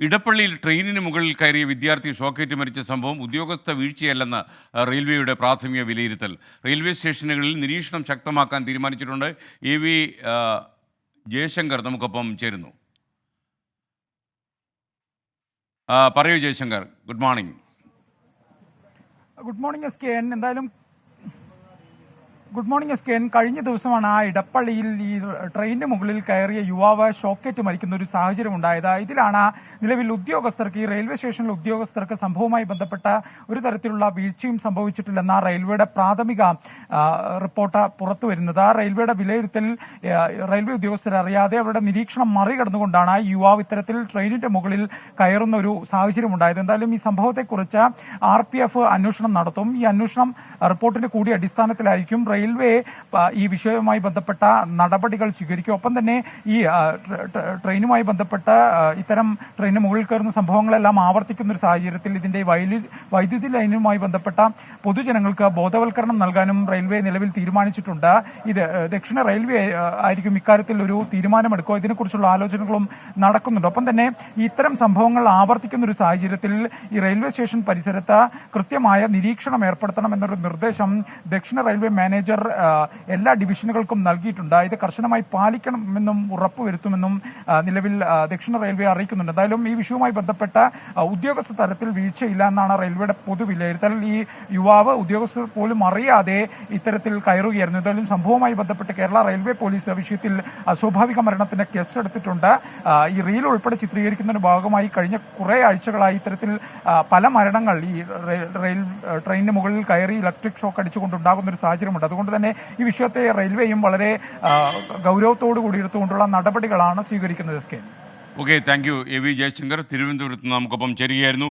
ഇടപ്പള്ളിയിൽ ട്രെയിനിന് മുകളിൽ കയറിയ വിദ്യാർത്ഥി ഷോക്കേറ്റ് മരിച്ച സംഭവം ഉദ്യോഗസ്ഥ വീഴ്ചയല്ലെന്ന് റെയിൽവേയുടെ പ്രാഥമിക വിലയിരുത്തൽ. റെയിൽവേ സ്റ്റേഷനുകളിൽ നിരീക്ഷണം ശക്തമാക്കാൻ തീരുമാനിച്ചിട്ടുണ്ട്. AV ജയശങ്കർ നമുക്കൊപ്പം ചേരുന്നു. പറയൂ Jaishankar, good morning. Good morning SKN. എന്തായാലും ഗുഡ് മോർണിംഗ് SKN. കഴിഞ്ഞ ദിവസമാണ് ആ ഇടപ്പള്ളിയിൽ ഈ ട്രെയിനിന് മുകളിൽ കയറിയ യുവാവ് ഷോക്കേറ്റ് മരിക്കുന്ന ഒരു സാഹചര്യം ഉണ്ടായത്. ഇതിലാണ് നിലവിൽ ഉദ്യോഗസ്ഥർക്ക്, ഈ റെയിൽവേ സ്റ്റേഷനിലെ ഉദ്യോഗസ്ഥർക്ക് സംഭവവുമായി ബന്ധപ്പെട്ട ഒരു തരത്തിലുള്ള വീഴ്ചയും സംഭവിച്ചിട്ടില്ലെന്ന റെയിൽവേയുടെ പ്രാഥമിക റിപ്പോർട്ട് പുറത്തു വരുന്നത്. ആ റെയിൽവേയുടെ വിലയിരുത്തൽ റെയിൽവേ ഉദ്യോഗസ്ഥർ അറിയാതെ അവരുടെ നിരീക്ഷണം മറികടന്നുകൊണ്ടാണ് ഈ യുവാവ് ഇത്തരത്തിൽ ട്രെയിനിന്റെ മുകളിൽ കയറുന്ന ഒരു സാഹചര്യം ഉണ്ടായത്. എന്തായാലും ഈ സംഭവത്തെക്കുറിച്ച് RPF അന്വേഷണം നടത്തും. ഈ അന്വേഷണം റിപ്പോർട്ടിന്റെ കൂടി അടിസ്ഥാനത്തിലായിരിക്കും റെയിൽവേ ഈ വിഷയവുമായി ബന്ധപ്പെട്ട നടപടികൾ സ്വീകരിക്കും. ഒപ്പം തന്നെ ഈ ട്രെയിനുമായി ബന്ധപ്പെട്ട ഇത്തരം ട്രെയിനിന് മുകളിൽ കയറുന്ന സംഭവങ്ങളെല്ലാം ആവർത്തിക്കുന്ന ഒരു സാഹചര്യത്തിൽ ഇതിന്റെ വൈദ്യുതി ലൈനുമായി ബന്ധപ്പെട്ട പൊതുജനങ്ങൾക്ക് ബോധവൽക്കരണം നൽകാനും റെയിൽവേ നിലവിൽ തീരുമാനിച്ചിട്ടുണ്ട്. ഇത് ദക്ഷിണ റെയിൽവേ ആയിരിക്കും ഇക്കാര്യത്തിൽ ഒരു തീരുമാനമെടുക്കുക. ഇതിനെക്കുറിച്ചുള്ള ആലോചനകളും നടക്കുന്നുണ്ട്. ഒപ്പം തന്നെ ഇത്തരം സംഭവങ്ങൾ ആവർത്തിക്കുന്ന ഒരു സാഹചര്യത്തിൽ ഈ റെയിൽവേ സ്റ്റേഷൻ പരിസരത്ത് കൃത്യമായ നിരീക്ഷണം ഏർപ്പെടുത്തണം എന്നൊരു നിർദ്ദേശം ദക്ഷിണ റെയിൽവേ മാനേജർ എല്ലാ ഡിവിഷനുകൾക്കും നൽകിയിട്ടുണ്ട്. ഇത് കർശനമായി പാലിക്കണമെന്നും ഉറപ്പുവരുത്തുമെന്നും നിലവിൽ ദക്ഷിണ റെയിൽവേ അറിയിക്കുന്നുണ്ട്. എന്തായാലും ഈ വിഷയവുമായി ബന്ധപ്പെട്ട ഉദ്യോഗസ്ഥ തലത്തിൽ വീഴ്ചയില്ല എന്നാണ് റെയിൽവേയുടെ പൊതു വിലയിരുത്തൽ. ഈ യുവാവ് ഉദ്യോഗസ്ഥർ പോലും അറിയാതെ ഇത്തരത്തിൽ കയറുകയായിരുന്നു. എന്തായാലും സംഭവവുമായി ബന്ധപ്പെട്ട് കേരള റെയിൽവേ പോലീസ് വിഷയത്തിൽ അസ്വാഭാവിക മരണത്തിന്റെ കേസ് എടുത്തിട്ടുണ്ട്. ഈ റീൽ ഉൾപ്പെടെ ചിത്രീകരിക്കുന്നതിന്റെ ഭാഗമായി കഴിഞ്ഞ കുറെ ആഴ്ചകളായി ഇത്തരത്തിൽ പല മരണങ്ങൾ ഈ ട്രെയിനിന് മുകളിൽ കയറി ഇലക്ട്രിക് ഷോക്ക് അടിച്ചുകൊണ്ടുണ്ടാകുന്ന ഒരു സാഹചര്യമുണ്ട്. അതുകൊണ്ട് തന്നെ ഈ വിഷയത്തെ റെയിൽവേയും വളരെ ഗൗരവത്തോടു കൂടി എടുത്തുകൊണ്ടുള്ള നടപടികളാണ് സ്വീകരിക്കുന്നത്. Okay, thank you. AV Jaishankar തിരുവനന്തപുരത്ത് നമുക്കൊപ്പം ചേരുകയായിരുന്നു.